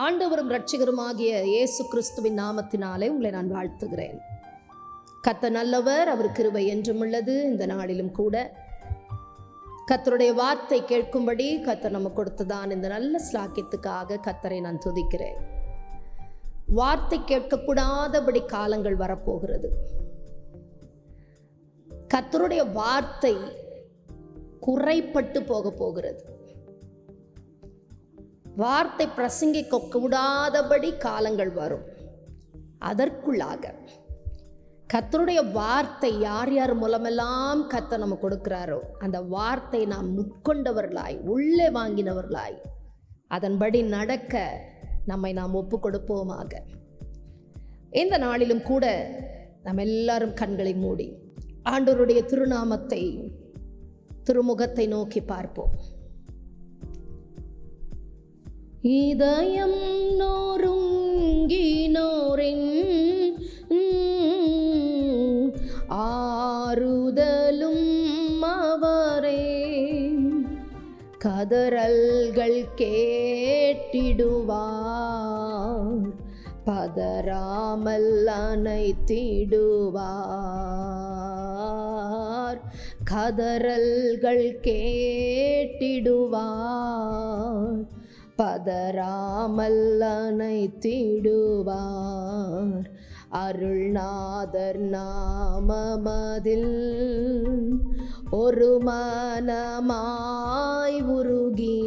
ஆண்டவரும் இரட்சகருமாகிய இயேசு கிறிஸ்துவின் நாமத்தினாலே உங்களை நான் வாழ்த்துகிறேன். கர்த்தர் நல்லவர், அவர் கிருபை என்றும் உள்ளது. இந்த நாளிலும் கூட கர்த்தருடைய வார்த்தை கேட்கும்படி கர்த்தர் நமக்கு கொடுத்ததான் இந்த நல்ல ஸ்லாக்கியத்துக்காக கர்த்தரை நான் துதிக்கிறேன். வார்த்தை கேட்கக்கூடாதபடி காலங்கள் வரப்போகிறது. கர்த்தருடைய வார்த்தை குறைப்பட்டு போக போகிறது. வார்த்தை பிரசங்கிக்க கூடாதபடி காலங்கள் வரும். அதற்குள்ளாக கர்த்தருடைய வார்த்தை யார் யார் மூலமெல்லாம் கர்த்தர் நம்ம கொடுக்கிறாரோ அந்த வார்த்தை நாம் உட்கொண்டவர்களாய் உள்ளே வாங்கினவர்களாய் அதன்படி நடக்க நம்மை நாம் ஒப்பு கொடுப்போமாக. இந்த நாளிலும் கூட நாம் எல்லாரும் கண்களை மூடி ஆண்டவருடைய திருநாமத்தை திருமுகத்தை நோக்கி பார்ப்போம். இதயம் நொறுங்கினோரின் ஆறுதலும் அவரே, கதறல்கள் கேட்டிடுவார், பதறாமல் அணைத்திடுவார். கதறல்கள் கேட்டிடுவார், பதறாமல் அணைத்திடுவார். அருள்நாதர் நாமமதில் ஒரு மனமாய் உருகி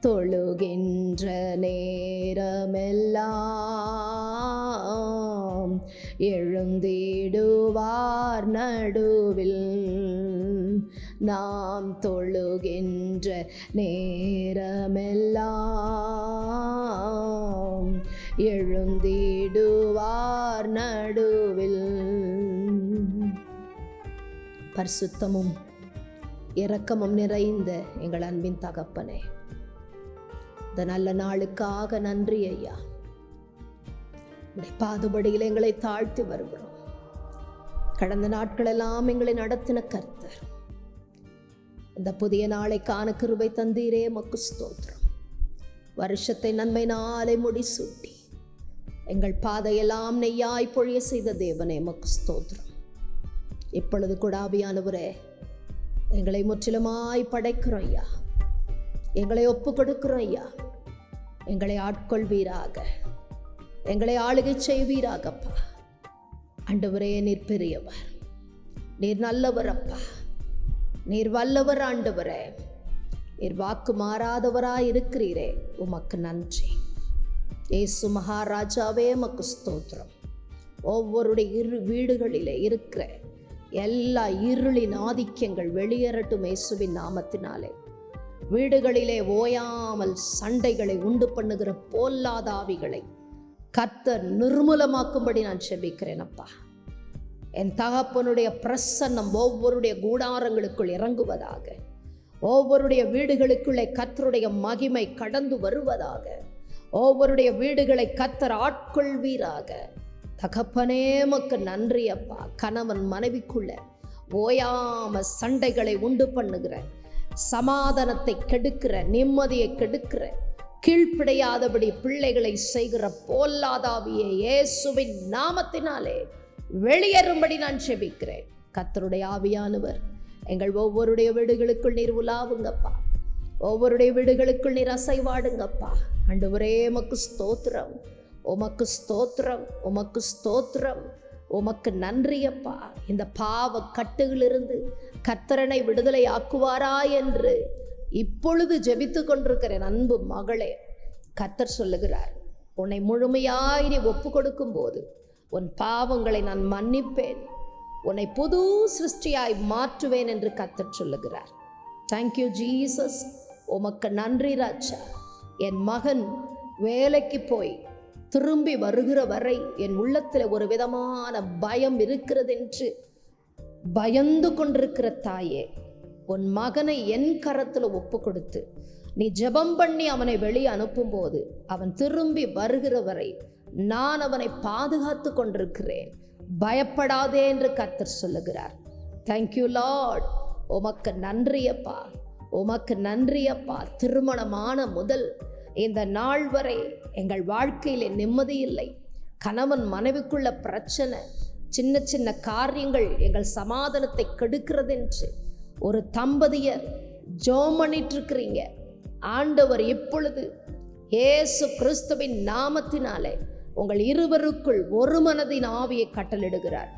தொழுகின்ற நேரமெல்லாம் எழுந்திடுவார் நடுவில். நாம் தொழுகின்ற நேரமெல்லாம் எழுந்திடுவார் நடுவில். பரிசுத்தமும் இரக்கமும் நிறைந்த எங்கள் அன்பின் தகப்பனே, இந்த நல்ல நாளுக்காக நன்றி ஐயா. உடைய பாதுபடியில் எங்களை தாழ்த்தி வருகிறோம். கடந்த நாட்களெல்லாம் எங்களை நடத்தின கர்த்தர், இந்த புதிய நாளை காண கிருபை தந்தீரே, மக்கு ஸ்தோத்திரம். வருஷத்தை நன்மை நாளை முடிசூட்டி எங்கள் பாதையெல்லாம் நெய்யாய் பொழிய செய்த தேவனே, மக்கு ஸ்தோத்திரம். இப்பொழுது கூட ஆவியானவரே, எங்களை முற்றிலுமாய் படைக்கிறோம் ஐயா, எங்களை ஒப்பு கொடுக்கிறோம் ஐயா. எங்களை ஆட்கொள்வீராக, எங்களை ஆளுகை செய்வீராகப்பா. ஆண்டவரே, நீர் பெரியவர், நீர் நல்லவர் அப்பா, நீர் வல்லவர் ஆண்டவரே, நீர் வாக்கு மாறாதவராய் இருக்கிறீரே, உமக்கு நன்றி. இயேசு மகாராஜாவே, உமக்கு ஸ்தோத்திரம். ஒவ்வொருடைய வீடுகளிலே இருக்கிற எல்லா இருளின் ஆதிக்கங்கள் வெளியேறட்டும் இயேசுவின் நாமத்தினாலே. வீடுகளிலே ஓயாமல் சண்டைகளை உண்டு பண்ணுகிற பொல்லாத ஆவிகளை கர்த்தர் நிர்மூலமாக்கும்படி நான் செபிக்கிறேன் அப்பா. என் தகப்பனுடைய பிரசன்னம் ஒவ்வொருடைய கூடாரங்களுக்குள் இறங்குவதாக, ஒவ்வொருடைய வீடுகளுக்குள்ளே கர்த்தருடைய மகிமை கடந்து வருவதாக, ஒவ்வொருடைய வீடுகளை கர்த்தர் ஆட்கொள்வீராக. தகப்பனே, உமக்கு நன்றி அப்பா. கணவன் மனைவிக்குள்ள ஓயாம சண்டைகளை உண்டு பண்ணுகிற, சமாதானத்தை கெடுக்கிற, நிம்மதியை கெடுக்கிற, கீழ்ப்படியாதபடி பிள்ளைகளை செய்கிற பொல்லாதாவியை இயேசுவின் நாமத்தினாலே வெளியேறும்படி நான் செபிக்கிறேன். கர்த்தருடைய ஆவியானவர் எங்கள் ஒவ்வொருடைய வீடுகளுக்குள் நீர் உலாவுங்கப்பா, ஒவ்வொருடைய வீடுகளுக்குள் நீர் அசைவாடுங்கப்பா. ஆண்டவரே, உமக்கு ஸ்தோத்திரம், உமக்கு ஸ்தோத்திரம், உமக்கு ஸ்தோத்திரம், உமக்கு நன்றியப்பா. இந்த பாவ கட்டுகளிலிருந்து கர்த்தரனை விடுதலை ஆக்குவாரா என்று இப்பொழுது ஜெபித்து கொண்டிருக்கிறேன் அன்பு மகளே. கர்த்தர் சொல்லுகிறார், உன்னை முழுமையாய் நீ ஒப்பு கொடுக்கும் போது உன் பாவங்களை நான் மன்னிப்பேன், உன்னை புது சிருஷ்டியாய் மாற்றுவேன் என்று கர்த்தர் சொல்லுகிறார். தேங்க்யூ ஜீசஸ், உமக்கு நன்றி ராஜா. என் மகன் வேலைக்கு போய் திரும்பி வருகிற வரை என் உள்ளத்தில் ஒரு விதமான பயம் இருக்கிறது என்று பயந்து கொண்டிருக்கிற தாயே, உன் மகனை என் கரத்தில் ஒப்பு கொடுத்து நீ ஜெபம் பண்ணி அவனை வெளியே அனுப்பும் போது அவன் திரும்பி வருகிற வரை நான் அவனை பாதுகாத்து கொண்டிருக்கிறேன், பயப்படாதே என்று கர்த்தர் சொல்லுகிறார். தேங்க்யூ லார்ட், உமக்கு நன்றியப்பா, உமக்கு நன்றியப்பா. திருமணமான முதல் இந்த நாள் வரை எங்கள் வாழ்க்கையிலே நிம்மதி இல்லை, கணவன் மனைவிக்குள்ள பிரச்சனை, சின்ன சின்ன காரியங்கள் எங்கள் சமாதானத்தை கெடுக்கிறது என்று ஒரு தம்பதியர் ஜெபம் பண்ணிட்டு இருக்கிறீங்க. ஆண்டவர் இப்பொழுது இயேசு கிறிஸ்துவின் நாமத்தினாலே உங்கள் இருவருக்குள் ஒரு மனதின் ஆவியை கட்டளிடுகிறார்.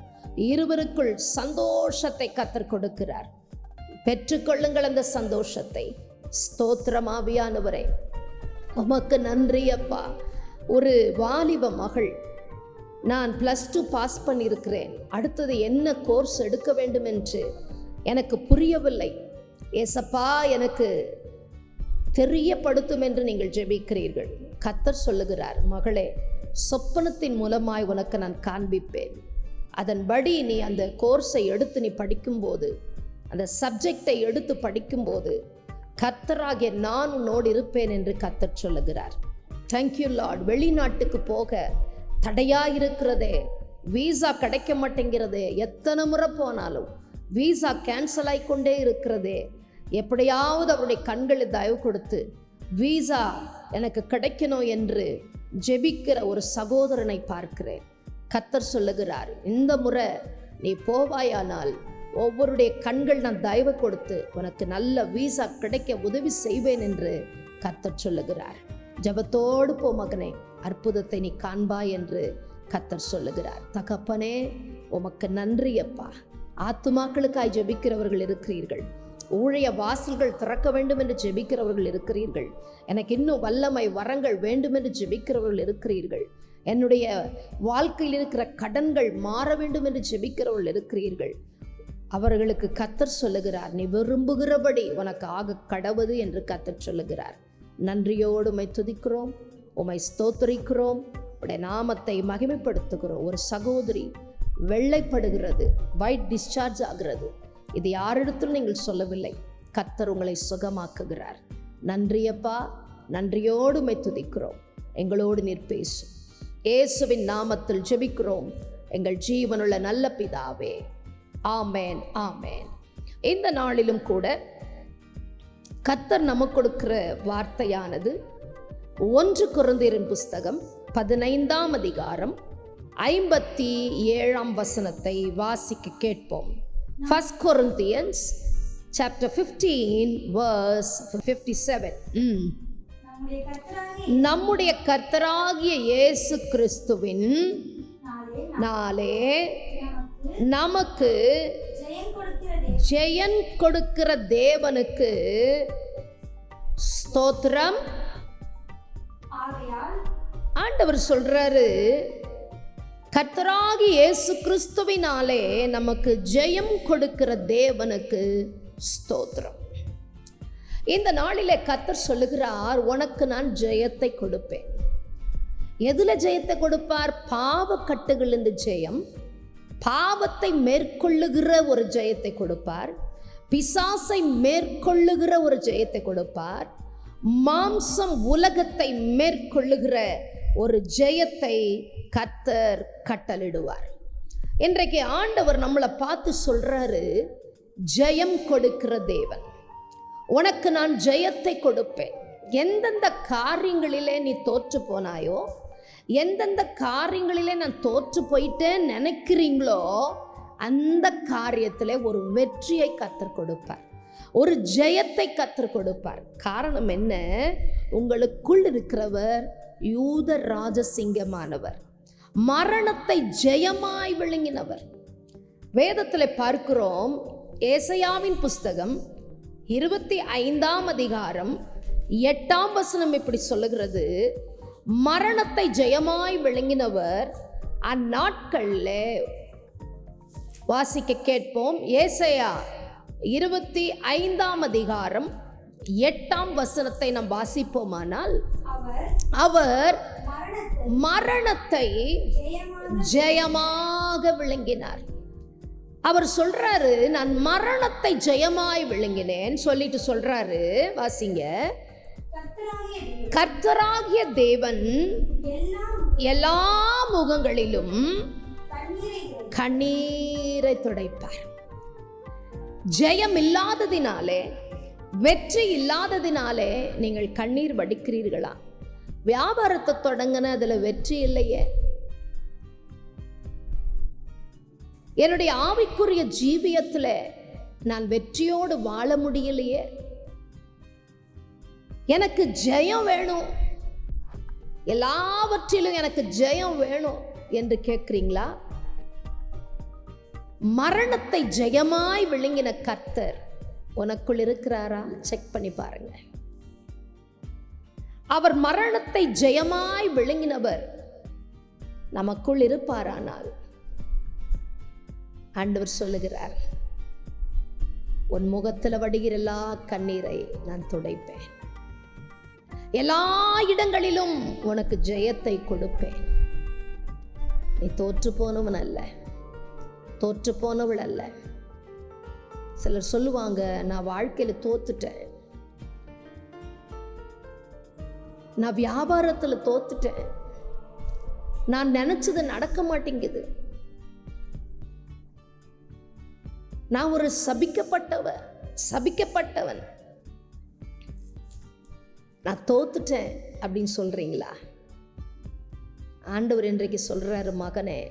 இருவருக்குள் சந்தோஷத்தை கர்த்தர் கொடுக்கிறார். பெற்றுக்கொள்ளுங்கள் அந்த சந்தோஷத்தை. ஸ்தோத்திரம் ஆவியானவரே, உமக்கு நன்றி அப்பா. ஒரு வாலிப மகள், நான் +2 பாஸ் பண்ணியிருக்கிறேன், அடுத்தது என்ன கோர்ஸ் எடுக்க வேண்டும் என்று எனக்கு புரியவில்லை, ஏசப்பா எனக்கு தெரியப்படுத்தும் என்று நீங்கள் ஜெபிக்கிறீர்கள். கர்த்தர் சொல்லுகிறார், மகளே, சொப்பனத்தின் மூலமாய் உனக்கு நான் காண்பிப்பேன். அதன்படி நீ அந்த கோர்ஸை எடுத்து நீ படிக்கும்போது, அந்த சப்ஜெக்டை எடுத்து படிக்கும்போது கர்த்தராகிய நான் உன்னோடு இருப்பேன் என்று கர்த்தர் சொல்லுகிறார். Thank you Lord. வெளிநாட்டுக்கு போக தடையாயிருக்கிறதே, வீசா கிடைக்க மாட்டேங்கிறதே, எத்தனை முறை போனாலும் வீசா கேன்சல் ஆகிக்கொண்டே இருக்கிறதே, எப்படியாவது அவருடைய கண்களை தயவு கொடுத்து வீசா எனக்கு கிடைக்கணும் என்று ஜெபிக்கிற ஒரு சகோதரனை பார்க்கிறேன். கர்த்தர் சொல்லுகிறார், இந்த முறை நீ போவாயானால் ஒவ்வொருடைய கண்கள் நான் தயவு கொடுத்து உனக்கு நல்ல வீசா கிடைக்க உதவி செய்வேன் என்று கர்த்தர் சொல்லுகிறார். ஜெபத்தோடு போ மகனே, அற்புதத்தை நீ காண்பாய் என்று கர்த்தர் சொல்லுகிறார். தகப்பனே, உமக்கு நன்றி அப்பா. ஆத்துமாக்களுக்காய் ஜெபிக்கிறவர்கள் இருக்கிறீர்கள், ஊழிய வாசல்கள் திறக்க வேண்டும் என்று ஜெபிக்கிறவர்கள் இருக்கிறீர்கள், எனக்கு இன்னும் வல்லமை வரங்கள் வேண்டும் என்று ஜெபிக்கிறவர்கள் இருக்கிறீர்கள், என்னுடைய வாழ்க்கையில் இருக்கிற கடன்கள் மாற வேண்டும் என்று ஜெபிக்கிறவர்கள் இருக்கிறீர்கள். அவர்களுக்கு கர்த்தர் சொல்லுகிறார், நீ விரும்புகிறபடி உனக்கு ஆக கடவுது என்று கர்த்தர் சொல்லுகிறார். நன்றியோடு உம்மை துதிக்கிறோம், உம்மை ஸ்தோத்திரிக்கிறோம், உடைய நாமத்தை மகிமைப்படுத்துகிறோம். ஒரு சகோதரி வெள்ளைப்படுகிறது, ஒயிட் டிஸ்சார்ஜ் ஆகிறது. இது யாரிடத்திலும் நீங்கள் சொல்லவில்லை, கர்த்தர் உங்களை சுகமாக்குகிறார். நன்றியப்பா, நன்றியோடு உம்மை துதிக்கிறோம். எங்களோடு நீர் பேசும். இயேசுவின் நாமத்தில் ஜெபிக்கிறோம் எங்கள் ஜீவனுள்ள நல்ல பிதாவே, ஆமேன், ஆமேன். இந்த நாளிலும் கூட கர்த்தர் நமக்கு கொடுக்கிற வார்த்தையானது 1 கொரிந்தியரின் புஸ்தகம் 15ஆம் அதிகாரம் 57ஆம் வசனத்தை வாசிக்க கேட்போம். 1 Corinthians chapter 15 verse 57. நம்முடைய கர்த்தராகிய இயேசு கிறிஸ்துவின் நாளே நமக்கு ஜெயம் கொடுக்கிற தேவனுக்கு ஸ்தோத்திரம். ஆண்டவர் சொல்றாரு, கர்த்தராகிய இயேசு கிறிஸ்துவினாலே நமக்கு ஜெயம் கொடுக்கிற தேவனுக்கு ஸ்தோத்திரம். இந்த நாளிலே கர்த்தர் சொல்லுகிறார், உனக்கு நான் ஜெயத்தை கொடுப்பேன். எதுல ஜெயத்தை கொடுப்பார்? பாவக்கட்டுகளிலிருந்து ஜெயம், பாவத்தை மேற்கொள்ளுகிற ஒரு ஜெயத்தை கொடுப்பார், பிசாசை மேற்கொள்ளுகிற ஒரு ஜெயத்தை கொடுப்பார், மாம்சம் உலகத்தை மேற்கொள்ளுகிற ஒரு ஜெயத்தை கர்த்தர் கட்டளிடுவார். இன்றைக்கு ஆண்டவர் நம்மளை பார்த்து சொல்றாரு, ஜெயம் கொடுக்கிற தேவன், உனக்கு நான் ஜெயத்தை கொடுப்பேன். எந்தெந்த காரியங்களிலே நீ தோற்று போனாயோ, எந்தெந்த காரியங்களிலே நான் தோற்று போயிட்டேன் நினைக்கிறீங்களோ, அந்த காரியத்திலே ஒரு வெற்றியை கர்த்தர் கொடுப்பார், ஒரு ஜெயத்தை கர்த்தர் கொடுப்பார். காரணம் என்ன? உங்களுக்குள் இருக்கிறவர் யூத ராஜசிங்கமானவர், மரணத்தை ஜெயமாய் விழுங்கினவர். வேதத்தில் பார்க்கிறோம், ஏசாயாவின் புஸ்தகம் 25ஆம் அதிகாரம் 8ஆம் வசனம் இப்படி சொல்லுகிறது, மரணத்தை ஜெயமாய் விழுங்கினவர். அந்நாட்களில் வாசிக்க கேட்போம். ஏசாயா 25ஆம் அதிகாரம் 8ஆம் வசனத்தை நாம் வாசிப்போமானால், அவர் மரணத்தை ஜெயமாக விழுங்கினார். அவர் சொல்றாரு, நான் மரணத்தை ஜெயமாய் விழுங்கினேன் சொல்லிட்டு சொல்றாரு, வாசிங்க. கர்த்தராகிய தேவன் எல்லா முகங்களிலும் கண்ணீரை துடைப்பார். ஜெயம் இல்லாததினாலே வெற்றி இல்லாததினாலே நீங்கள் கண்ணீர் வடிக்கிறீர்களா? வியாபாரத்தை தொடங்கின அதுல வெற்றி இல்லையே. என்னுடைய ஆவிக்குரிய ஜீவியத்துல நான் வெற்றியோடு வாழ முடியலையே. எனக்கு ஜெயம் வேணும், எல்லாவற்றிலும் எனக்கு ஜெயம் வேணும் என்று கேட்கிறீங்களா? மரணத்தை ஜெயமாய் விழுங்கின கர்த்தர் உனக்குள் இருக்கிறாரா? செக் பண்ணி பாருங்க. அவர் மரணத்தை ஜெயமாய் விழுங்கினவர் நமக்குள் இருப்பாரானால் ஆண்டவர் சொல்லுகிறார், உன் முகத்தில் வடிகிற எல்லா கண்ணீரை நான் துடைப்பேன், எல்லா இடங்களிலும் உனக்கு ஜெயத்தை கொடுப்பேன். நீ தோற்று போனவன் அல்ல, தோற்று போனவள் அல்ல. சிலர் சொல்லுவாங்க, நான் வாழ்க்கையில தோத்துட்டேன், நான் வியாபாரத்துல தோத்துட்டேன், நான் நினைச்சது நடக்க மாட்டேங்குது, நான் ஒரு சபிக்கப்பட்டவன், நான் தோத்துட்டேன் அப்படின்னு சொல்றீங்களா? ஆண்டவர் இன்றைக்கு சொல்றாரு, மகனே,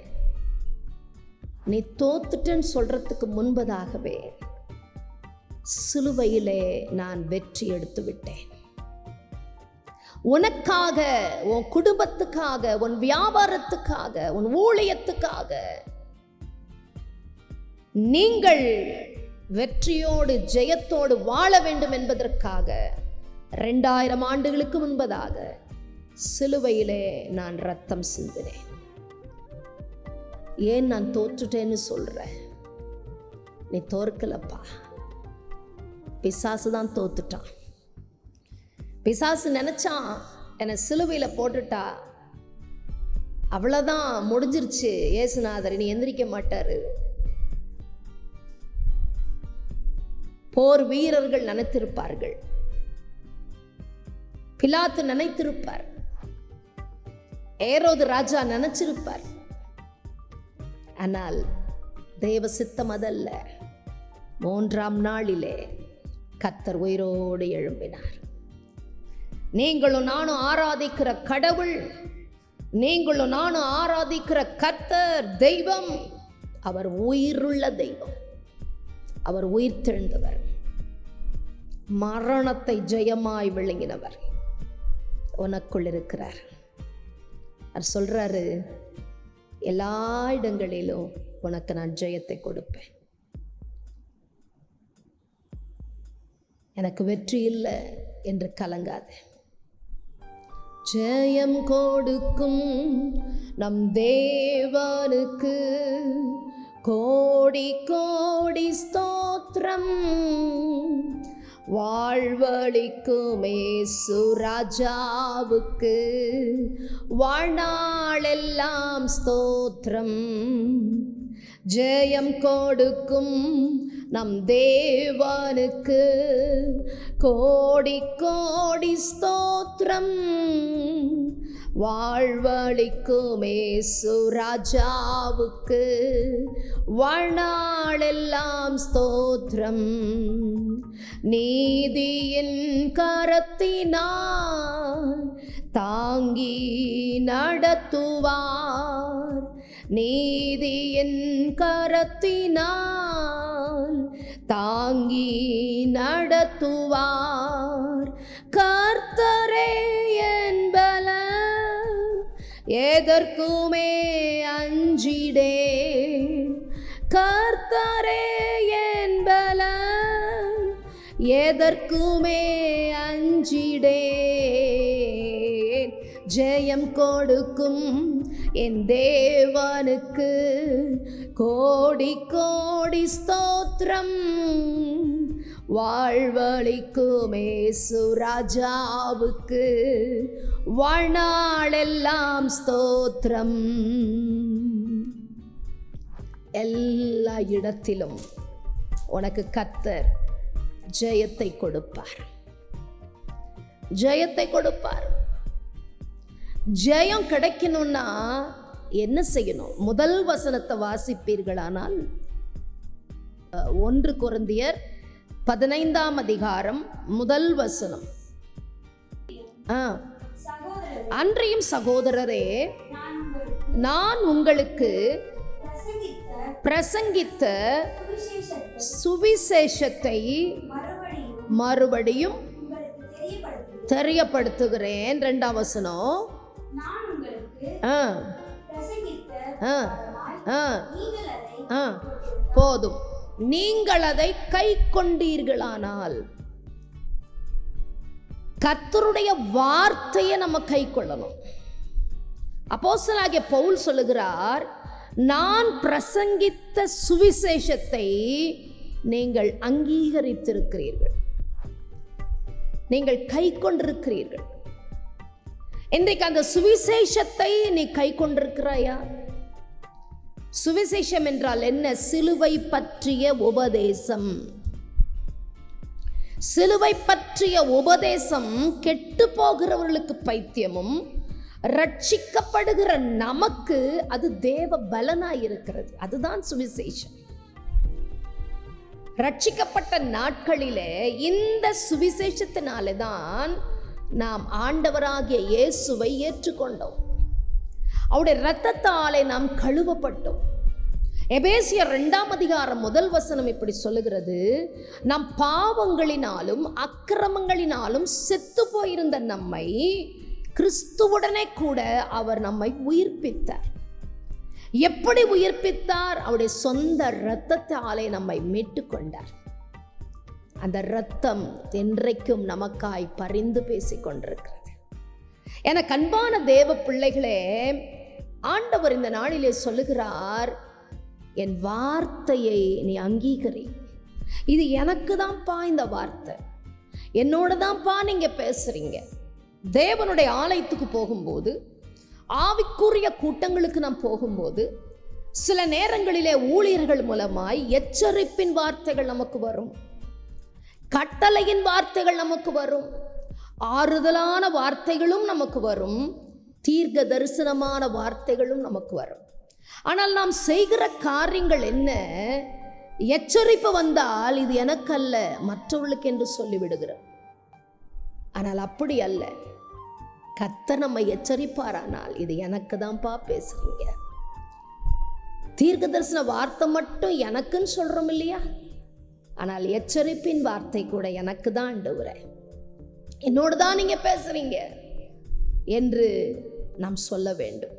நீ தோத்துட்டேன்னு சொல்றதுக்கு முன்பதாகவே சிலுவையிலே நான் வெற்றி எடுத்து விட்டேன். உனக்காக, உன் குடும்பத்துக்காக, உன் வியாபாரத்துக்காக, உன் ஊழியத்துக்காக நீங்கள் வெற்றியோடு ஜெயத்தோடு வாழ வேண்டும் என்பதற்காக 2000 ஆண்டுகளுக்கு முன்பதாக சிலுவையிலே நான் ரத்தம் சிந்தினேன். ஏன் நான் தோற்றுட்டேன்னு சொல்றேன்? நீ தோற்கலப்பா, பிசாசு தான் தோத்துட்டான். பிசாசு நினைச்சான் என்னை சிலுவையில போட்டுட்டா அவ்வளவுதான், முடிஞ்சிருச்சு, இயேசுநாதர் இனி எந்திரிக்க மாட்டாரு. போர் வீரர்கள் நினைத்திருப்பார்கள், பிலாத்து நினைத்திருப்பார், ஏரோது ராஜா நினைச்சிருப்பார். ஆனால் தேவ சித்தம் அதல்ல. 3ஆம் நாளிலே கர்த்தர் உயிரோடு எழும்பினார். நீங்களும் நானும் ஆராதிக்கிற கடவுள், நீங்களும் நானும் ஆராதிக்கிற கர்த்தர் தெய்வம், அவர் உயிருள்ள தெய்வம், அவர் உயிர்த்தெழுந்தவர், மரணத்தை ஜெயமாய் விழுங்கினவர் உனக்குள் இருக்கிறார். அவர் சொல்றாரு, எல்லா இடங்களிலும் உனக்கு நான் ஜெயத்தை கொடுப்பேன். எனக்கு வெற்றி இல்லை என்று கலங்காது. ஜெயம் கொடுக்கும் நம் தேவனுக்கு கோடி கோடி ஸ்தோத்திரம். வாழ்வழிக்கும் இயேசு ராஜாவுக்கு வாழ்நாளெல்லாம் ஸ்தோத்திரம். ஜெயம் கொடுக்கும் நம் தேவனுக்கு கோடி கோடி ஸ்தோத்திரம். வாழ்வழிக்கும் இயேசு ராஜாவுக்கு வாழ்நாளெல்லாம் ஸ்தோத்திரம். நீதியின் கரத்தினால் தாங்கி நடத்துவார், நீதியின் கரத்தினால் தாங்கி நடத்துவார். கர்த்தரே என் பலன், எதற்குமே அஞ்சிடே. கர்த்தரே என் பலன், எதற்குமே அஞ்சிடேன். ஜெயம் கொடுக்கும் என் தேவனுக்கு கோடி கோடி ஸ்தோத்திரம். வாழ்வழிக்கும் இயேசு ராஜாவுக்கு வாழ்நாளெல்லாம் ஸ்தோத்திரம். எல்லா இடத்திலும் உனக்கு கர்த்தர் ஜெயத்தை கொடுப்பார், ஜெயத்தை கொடுப்பார். ஜெயம் கிடைக்கணும்னா என்ன செய்யணும்? முதல் வசனத்தை வாசிப்பீர்களானால் 1 கொரிந்தியர் 15ஆம் அதிகாரம் முதல் வசனம். அன்றியும் சகோதரரே, நான் உங்களுக்கு பிரசங்கித்த சுவிசேஷத்தை மறுபடியும் தெரியப்படுத்துகிறேன். 2ஆம் வசனம். போதும், நீங்கள் அதை கை கொண்டீர்களானால். கர்த்தருடைய வார்த்தையை நம்ம கை கொள்ளணும். அப்போஸ்தலனாகிய பவுல் சொல்லுகிறார், நான் பிரசங்கித்த சுவிசேஷத்தை நீங்கள் அங்கீகரித்திருக்கிறீர்கள், நீங்கள் கை கொண்டிருக்கிறீர்கள். இன்றைக்கு அந்த சுவிசேஷத்தை நீ கை கொண்டிருக்கிறாயா? சுவிசேஷம் என்றால் என்ன? சிலுவை பற்றிய உபதேசம். சிலுவை பற்றிய உபதேசம் கெட்டு போகிறவர்களுக்கு பைத்தியமும், ரட்சிக்கப்படுகிற நமக்கு அது தேவ பலனாயிருக்கிறது. அதுதான் சுவிசேஷம். ரட்சிக்கப்பட்ட நாட்களிலே இந்த சுவிசேஷத்தினாலே தான் நாம் ஆண்டவராகிய இயேசுவை ஏற்றுக்கொண்டோம். அவருடைய இரத்தத்தாலே நாம் கழுவப்பட்டோம். எபேசியர் 2ஆம் அதிகாரம் முதல் வசனம் இப்படி சொல்லுகிறது, நம் பாவங்களினாலும் அக்கிரமங்களினாலும் செத்து போயிருந்த நம்மை கிறிஸ்துவுடனே கூட அவர் நம்மை உயிர்ப்பித்தார். எப்படி உயிர்ப்பித்தார்? அவருடைய சொந்த இரத்தத்தாலே நம்மை மீட்டு கொண்டார். அந்த இரத்தம் என்றைக்கும் நமக்காய் பரிந்து பேசிக் கொண்டிருக்கிறது. எனக்கு அன்பான தேவ பிள்ளைகளே, ஆண்டவர் இந்த நாளிலே சொல்லுகிறார், என் வார்த்தையை நீ அங்கீகரி. இது எனக்கு தான்ப்பா இந்த வார்த்தை, என்னோட தான்ப்பா நீங்க பேசுறீங்க. தேவனுடைய ஆலயத்துக்கு போகும்போது, ஆவிக்குரிய கூட்டங்களுக்கு நாம் போகும்போது, சில நேரங்களிலே ஊழியர்கள் மூலமாய் எச்சரிப்பின் வார்த்தைகள் நமக்கு வரும், கட்டளையின் வார்த்தைகள் நமக்கு வரும், ஆறுதலான வார்த்தைகளும் நமக்கு வரும், தீர்க்க தரிசனமான வார்த்தைகளும் நமக்கு வரும். ஆனால் நாம் செய்கிற காரியங்கள் என்ன? எச்சரிப்பு வந்தால் இது எனக்கு அல்ல, மற்றவர்களுக்கு என்று சொல்லிவிடுகிறோம். ஆனால் அப்படி அல்ல. கர்த்தர் நம்மை எச்சரிப்பாரானால், இது எனக்கு தான்ப்பா பேசுறீங்க. தீர்க்க தரிசன வார்த்தை மட்டும் எனக்குன்னு சொல்றோம் இல்லையா? ஆனால் எச்சரிப்பின் வார்த்தை கூட எனக்கு தான் ஆண்டவரே, என்னோடு தான் நீங்க பேசுறீங்க என்று நாம் சொல்ல வேண்டும்.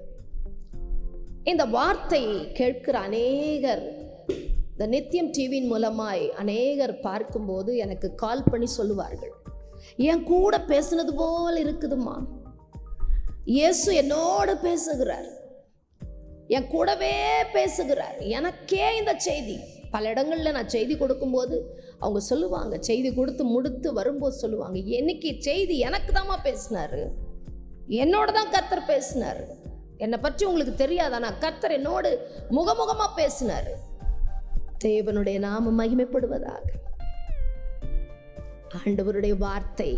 இந்த வார்த்தையை கேட்கிற அநேகர், இந்த நித்தியம் டிவியின் மூலமாய் அநேகர் பார்க்கும்போது எனக்கு கால் பண்ணி சொல்லுவார்கள், என் கூட பேசுனது போல் இருக்குதுமா, இயேசு என்னோடு பேசுகிறார், என் கூடவே பேசுகிறார், எனக்கே இந்த செய்தி. பல இடங்களில் நான் செய்தி கொடுக்கும்போது அவங்க சொல்லுவாங்க, செய்தி கொடுத்து முடித்து வரும்போது சொல்லுவாங்க, இன்னைக்கு செய்தி எனக்கு தான்மா பேசினாரு, என்னோட தான் கர்த்தர் பேசினார், என்னை பற்றி உங்களுக்கு தெரியாதா, நான் கர்த்தர் என்னோடு முகமுகமா பேசினார். தேவனுடைய நாமம் மகிமைப்படுவதாக. ஆண்டவருடைய வார்த்தை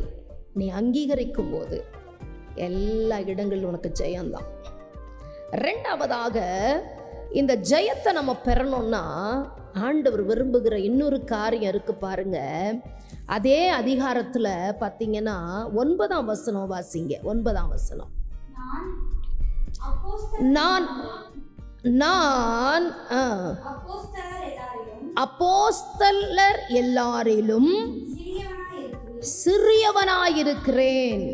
நீ அங்கீகரிக்கும் போது எல்லா இடங்களிலும் உனக்கு ஜெயம்தான். ரெண்டாவதாக, இந்த ஜெயத்தை நம்ம பெறணும்னா ஆண்டவர் விரும்புகிற இன்னொரு காரியம் இருக்கு பாருங்க. அதே அதிகாரத்துல பார்த்தீங்கன்னா 9ஆம் வசனம் வாசிங்க. 9ஆம் வசனம். நான் அப்போஸ்தலர் எல்லாரிலும் சிறியவனாயிருக்கிறேன்,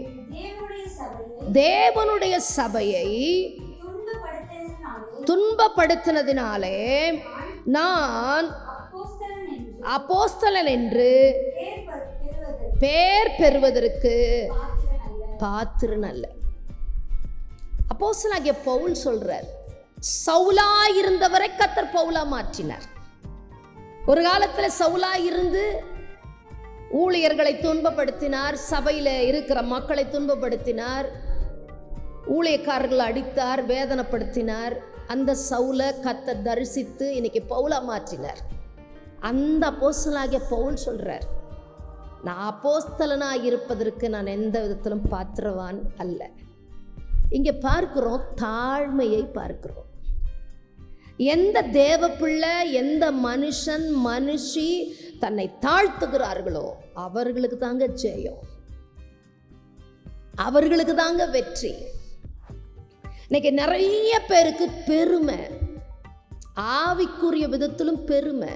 தேவனுடைய சபையை துன்பப்படுத்தினதினாலே நான் அப்போஸ்தலன் என்று பேர் பெறுவதற்கு பாத்திரன் அல்ல. அப்போஸ்தலனாகிய பவுல் சொல்றார், சவுலா இருந்தவரை கர்த்தர் பவுலா மாற்றினார். ஒரு காலத்துல சவுலா இருந்து ஊழியர்களை துன்பப்படுத்தினார், சபையில இருக்கிற மக்களை துன்பப்படுத்தினார், ஊழியக்காரர்களை அடித்தார், வேதனைப்படுத்தினார். அந்த சவுலை கர்த்தர் தரிசித்து இன்னைக்கு பவுலா மாற்றினார். அந்த அப்போஸ்தலனாகிய பவுல் சொல்றார், நான் அப்போஸ்தலனாக இருப்பதற்கு நான் எந்த விதத்திலும் பாத்திரவான் அல்ல. இங்கே பார்க்கிறோம், தாழ்மையை பார்க்கிறோம். எந்த தேவ பிள்ளை, எந்த மனுஷன் மனுஷி தன்னை தாழ்த்துகிறார்களோ அவர்களுக்கு தாங்க ஜெயம், அவர்களுக்கு தாங்க வெற்றி. இன்னைக்கு நிறைய பேருக்கு பெருமை, ஆவிக்குரிய விதத்திலும் பெருமை,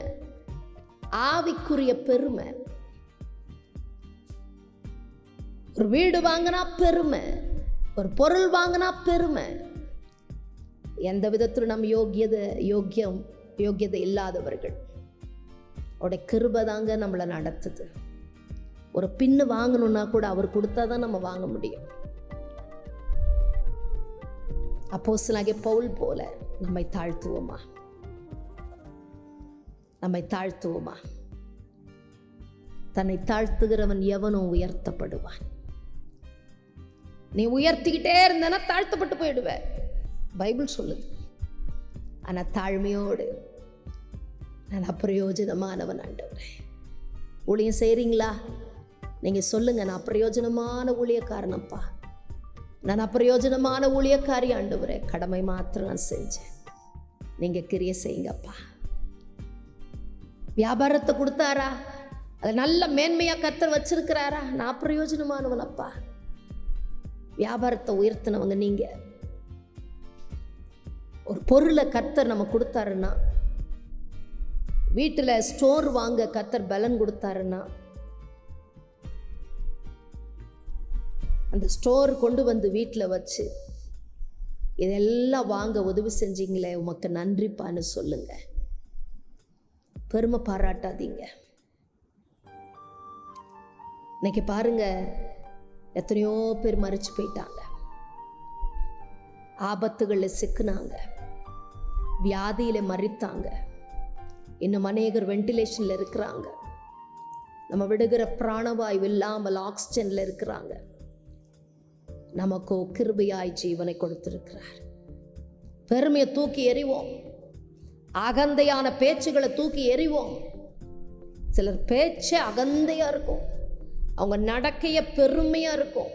ஆவிக்குரிய பெருமை. ஒரு வீடு வாங்கினா பெருமை, ஒரு பொருள் வாங்கினா பெருமை. எந்த விதத்திலும் நம்ம யோக்கியதை இல்லாதவர்கள். அவருடைய கிருபை தாங்க நம்மளை நடத்துது. ஒரு பின்னு வாங்கணும்னா கூட அவர் கொடுத்தாதான் நம்ம வாங்க முடியும். அப்போஸ்தலனாகிய பவுல் போல நம்மை தாழ்த்துவோமா? நம்மை தாழ்த்துவோமா? தன்னை தாழ்த்துகிறவன் எவனும் உயர்த்தப்படுவான். நீ உயர்த்திக்கிட்டே இருந்தனா தாழ்த்தப்பட்டு போயிடுவ, பைபிள் சொல்லுது. ஆனால் தாழ்மையோடு, நான் அப்பிரயோஜனமானவன் ஆண்டவரே. ஊழியம் செய்கிறீங்களா? நீங்கள் சொல்லுங்கள், நான் அப்பிரயோஜனமான ஊழியக்காரனப்பா, நான் அப்பிரயோஜனமான ஊழியக்காரி ஆண்டவரே. கடமை மாத்திரம் நான் செஞ்சேன், நீங்கள் கிரியை செய்யுங்கப்பா. வியாபாரத்தை கொடுத்தாரா? அதை நல்ல மேன்மையாக கர்த்தர் வச்சிருக்கிறாரா? நான் பிரயோஜனமானவனப்பா. வியாபாரத்தை உயர்த்தினவங்க நீங்க. ஒரு பொருளை கர்த்தர் நம்ம கொடுத்தாருன்னா, வீட்டில் ஸ்டோர் வாங்க கர்த்தர் பலன் கொடுத்தாருன்னா, அந்த ஸ்டோர் கொண்டு வந்து வீட்டில் வச்சு இதெல்லாம் வாங்க உதவி செஞ்சீங்களே, உமக்கு நன்றிப்பான்னு சொல்லுங்க. பெருமை பாராட்டாதீங்க. இன்னைக்கு பாருங்க, எத்தனையோ பேர் மறிச்சு போயிட்டாங்க, ஆபத்துகளில் சிக்குனாங்க, வியாதியில் மறித்தாங்க. இன்னும் அநேகர் வென்டிலேஷனில் இருக்கிறாங்க. நம்ம விடுகிற பிராணவாயு இல்லாமல் ஆக்சிஜனில் இருக்கிறாங்க. நமக்கோ கிருபையாய் ஜீவனை கொடுத்திருக்கிறார். பெருமையை தூக்கி எறிவோம், அகந்தையான பேச்சுகளை தூக்கி எறிவோம். சிலர் பேச்சே அகந்தையா இருக்கும், அவங்க நடக்கைய பெருமையா இருக்கும்,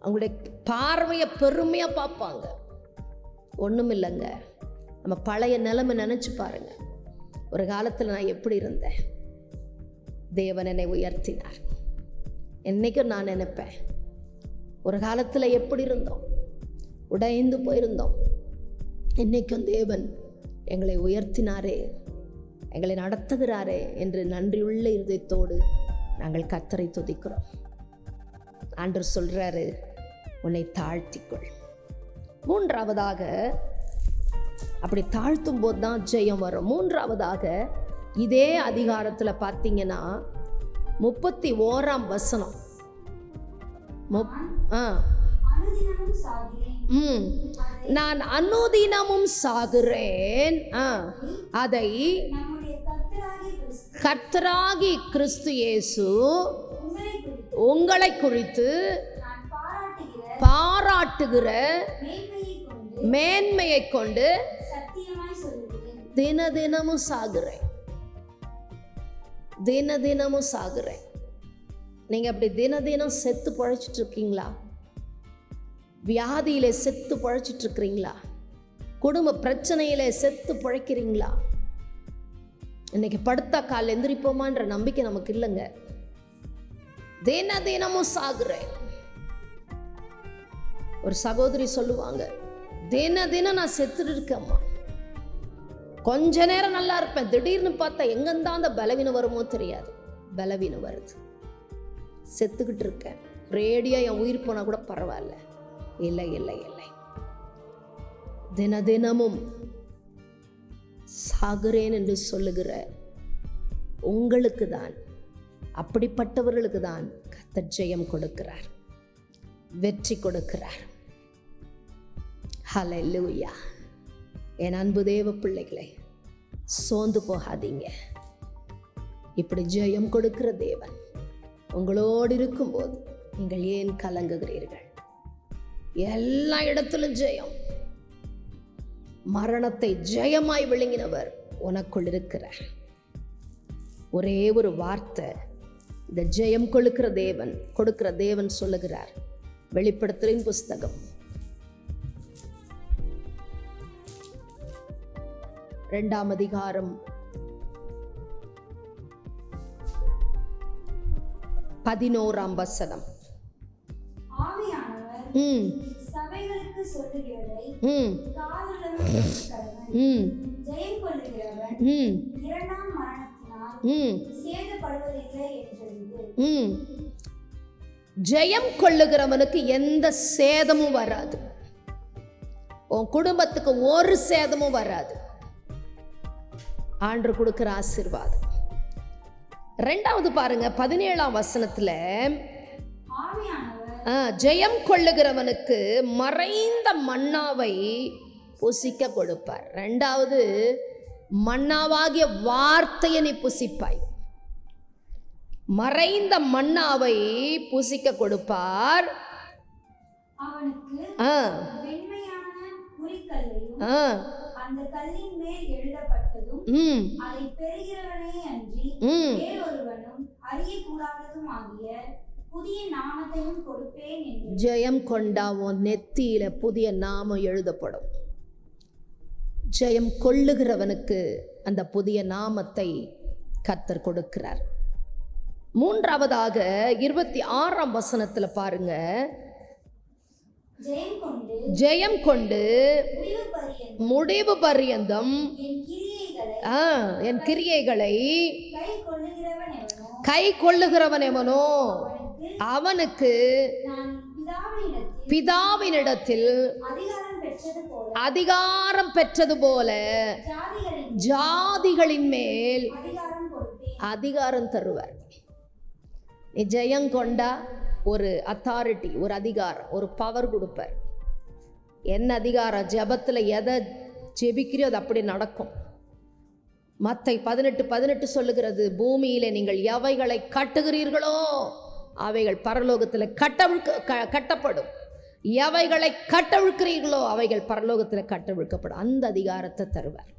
அவங்களுடைய பார்வையை பெருமையா பார்ப்பாங்க. ஒன்றும் இல்லைங்க, நம்ம பழைய நிலைமை நினைச்சு பாருங்க. ஒரு காலத்தில் நான் எப்படி இருந்தேன், தேவன் என்னை உயர்த்தினார். என்னைக்கும் நான் நினைப்பேன், ஒரு காலத்தில் எப்படி இருந்தோம், உடைந்து போயிருந்தோம், என்னைக்கும் தேவன் எங்களை உயர்த்தினாரே, எங்களை நடத்துகிறாரே என்று நன்றியுள்ள இருதயத்தோடு நாங்கள் கர்த்தரை துதிக்கிறோம். ஆண்டவர் சொல்றாரு, உன்னை தாழ்த்திக்கொள். மூன்றாவதாக, அப்படி தாழ்த்தும் போது தான் ஜெயம் வரும். மூன்றாவதாக, இதே அதிகாரத்தில் பார்த்தீங்கன்னா 31ஆம் வசனம், நான் அனுதினமும் சாகிறேன், அதை கர்த்தராகி கிறிஸ்து இயேசு உங்களை குறித்து பாராட்டுகிற மேன்மையை கொண்டு தினதினமும் சாகிறேன். தினதினமும் சாகிறேன். நீங்க அப்படி தினதினம் செத்து பழைச்சிட்டு இருக்கீங்களா? வியாதியில செத்து பழைச்சிட்டு இருக்கிறீங்களா? குடும்ப பிரச்சனையில செத்து பழைக்கிறீங்களா? இன்னைக்கு படுத்தா கால் எந்திரிப்போமான்ற நம்பிக்கை நமக்கு இல்லைங்க. தினமும் சாகுறேன். ஒரு சகோதரி சொல்லுவாங்க, தினம் நான் செத்துட்டு இருக்கேம்மா, கொஞ்ச நேரம் நல்லா இருப்பேன், திடீர்னு பார்த்தா எங்கந்தான் அந்த பலவீனம் வருமோ தெரியாது, பலவீனம் வருது, செத்துக்கிட்டு இருக்கேன், ரேடியா என் உயிர் போனா கூட பரவாயில்ல. இல்லை இல்லை இல்லை, தினமும் சாகுறேன் என்று சொல்லுகிற உங்களுக்கு தான், அப்படிப்பட்டவர்களுக்கு தான் கர்த்தர் ஜெயம் கொடுக்கிறார், வெற்றி கொடுக்கிறார். ஹல்லேலூயா. என் அன்பு தேவ பிள்ளைகளை, சோர்ந்து போகாதீங்க. இப்படி ஜெயம் கொடுக்கிற தேவன் உங்களோடு இருக்கும்போது நீங்கள் ஏன் கலங்குகிறீர்கள்? எல்லா இடத்திலும் ஜெயம். மரணத்தை ஜெயமாய் விழுங்கினவர் உனக்குள் இருக்கிறார். ஒரே ஒரு வார்த்தை, இந்த ஜெயம் கொடுக்கிற தேவன் சொல்லுகிறார். வெளிப்படுத்தலின் புஸ்தகம் 2ஆம் அதிகாரம் 11ஆம் வசனம். சபைகளுக்கு சொல்லுகிறதை ஜெயம் கொள்ளுகிறவன் இரண்டாம் மரணத்தினால் சேதப்படுவதில்லை என்றது. ஜெயம் கொள்ளுகிறவனுக்கு எந்த சேதமும் வராது. உன் குடும்பத்துக்கு ஒரு சேதமும் வராது. ஆண்டவர் கொடுக்கிற ஆசீர்வாதம். 2வது பாருங்க 17ஆம் வசனத்துல, ஜெயம் கொள்ளுகிறவனுக்கு மறைந்த மன்னாவை புசிக்க கொடுப்பார். 2வது மன்னாவாகிய வார்த்தையை நீ புசிப்பாய். மறைந்த மன்னாவை புசிக்க கொடுப்பார். அவனுக்கு வெண்மையான குறிக்கல்லையும் அந்த கல்லின் மேல் எழுதப்பட்டதும் அதை பெறுகிறவனே அன்றி வேறொருவனும் அறியக்கூடாததும் ஆகிய புதிய நாமத்தையும் கொடுப்பேன் என்று. ஜெயம் கொண்டாவும் நெத்தியில புதிய நாமம் எழுதப்படும். ஜெயம் கொள்ளுகிறவனுக்கு அந்த புதிய நாமத்தை கர்த்தர் கொடுக்கிறார். 3வதாக 26ஆம் வசனத்துல பாருங்க, ஜெயம் கொண்டு முடிவு பரியந்தம் என் கிரியைகளை கை கொள்ளுகிறவன் எவனோ அவனுக்கு பிதாவினிடத்தில் அதிகாரம் பெற்றது போல ஜாதிகளின் மேல் அதிகாரம் தருவார். நீ ஜெயம் கொண்டா ஒரு அத்தாரிட்டி, ஒரு அதிகாரம், ஒரு பவர் கொடுப்பார். என்ன அதிகாரம்? ஜெபத்தில் எதை ஜெபிக்கிறோ அது அப்படி நடக்கும். மத்தை 18:18 சொல்லுகிறது, பூமியிலே நீங்கள் எவைகளை கட்டுகிறீர்களோ அவைகள் பரலோகத்தில் கட்டப்படும், எவைகளை கட்டவிழ்க்கிறீர்களோ அவைகள் பரலோகத்தில் கட்டவிழ்க்கப்படும். அந்த அதிகாரத்தை தருவார்.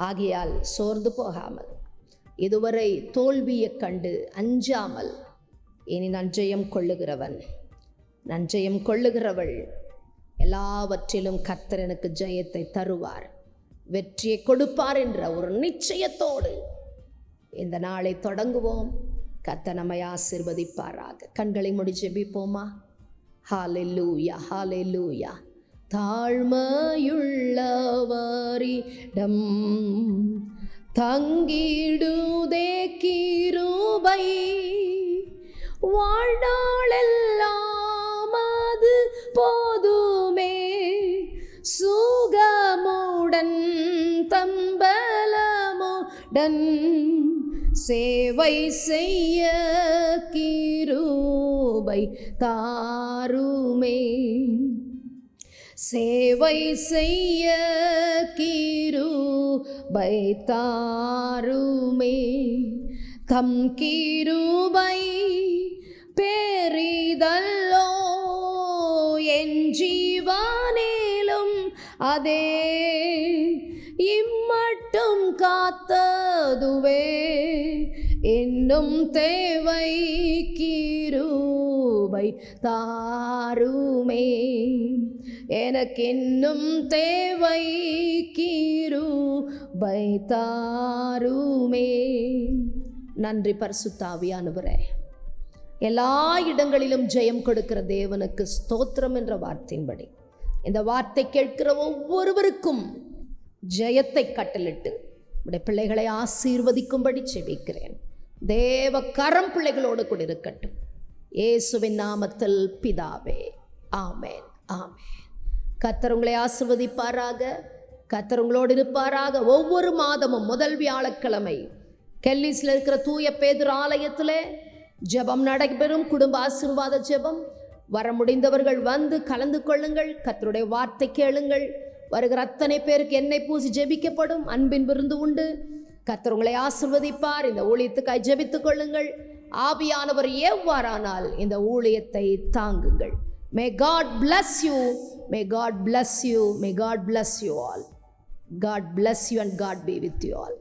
ஆகையால் சோர்ந்து போகாமல், இதுவரை தோல்வியை கண்டு அஞ்சாமல், இனி நான் ஜெயம் கொள்ளுகிறவன், நான் ஜெயம் கொள்ளுகிறவள், எல்லாவற்றிலும் கர்த்தர் எனக்கு ஜெயத்தை தருவார், வெற்றியை கொடுப்பார் என்ற ஒரு நிச்சயத்தோடு இந்த நாளை தொடங்குவோம். கர்த்தர் நம்மை ஆசீர்வதிப்பாராக. கண்களை மூடி ஜெபிப்போமா? ஹல்லேலூயா, ஹல்லேலூயா. தாழ்மையுள்ளவரிடம் தங்கிடுதே கிருபை, வாழ்நாளெல்லாம் அது போதுமே, சுகமுடன் தம்பலமுடன் சேவை செய்ய கிருபை தாருமே, சேவை செய்ய கிருபை தாருமே. தம் கிருபை பெரிதல்லோ, என் ஜீவனிலும் அதே இம்மட்டும் காத்ததுவே, இன்னும் தேவை கிருபை தாருமே, எனக்கு இன்னும் தேவை கிருபை தாருமே. நன்றி பரிசுத்த ஆவியானவரே. எல்லா இடங்களிலும் ஜெயம் கொடுக்கிற தேவனுக்கு ஸ்தோத்திரம் என்ற வார்த்தையின்படி இந்த வார்த்தை கேட்கிற ஒவ்வொருவருக்கும் ஜெயத்தை கட்டளிட்டு உடைய பிள்ளைகளை ஆசீர்வதிக்கும்படி செபிக்கிறேன். தேவ கரம் பிள்ளைகளோடு கூட இருக்கட்டும். இயேசுவின் நாமத்தில் பிதாவே, ஆமேன், ஆமேன். கர்த்தர் உங்களை ஆசீர்வதிப்பாராக. கர்த்தர் உங்களோடு இருப்பாராக. ஒவ்வொரு மாதமும் முதல் வியாழக்கிழமை கெல்லிஸில் இருக்கிற தூய பேதுரு ஆலயத்தில் ஜெபம் நடைபெறும். குடும்ப ஆசீர்வாத ஜெபம். வர முடிந்தவர்கள் வந்து கலந்து கொள்ளுங்கள். கர்த்தருடைய வார்த்தை கேளுங்கள். வருகிற அத்தனை பேருக்கு எண்ணெய் பூசி ஜெபிக்கப்படும். அன்பின் விருந்து உண்டு. கர்த்தர் உங்களை ஆசீர்வதிப்பார். இந்த ஊழியத்துக்காய் ஜெபித்துக் கொள்ளுங்கள். ஆவியானவர் எவ்வாறானால் இந்த ஊழியத்தை தாங்குங்கள். May God bless you. May God bless you. May God bless you all. God bless you and God be with you all.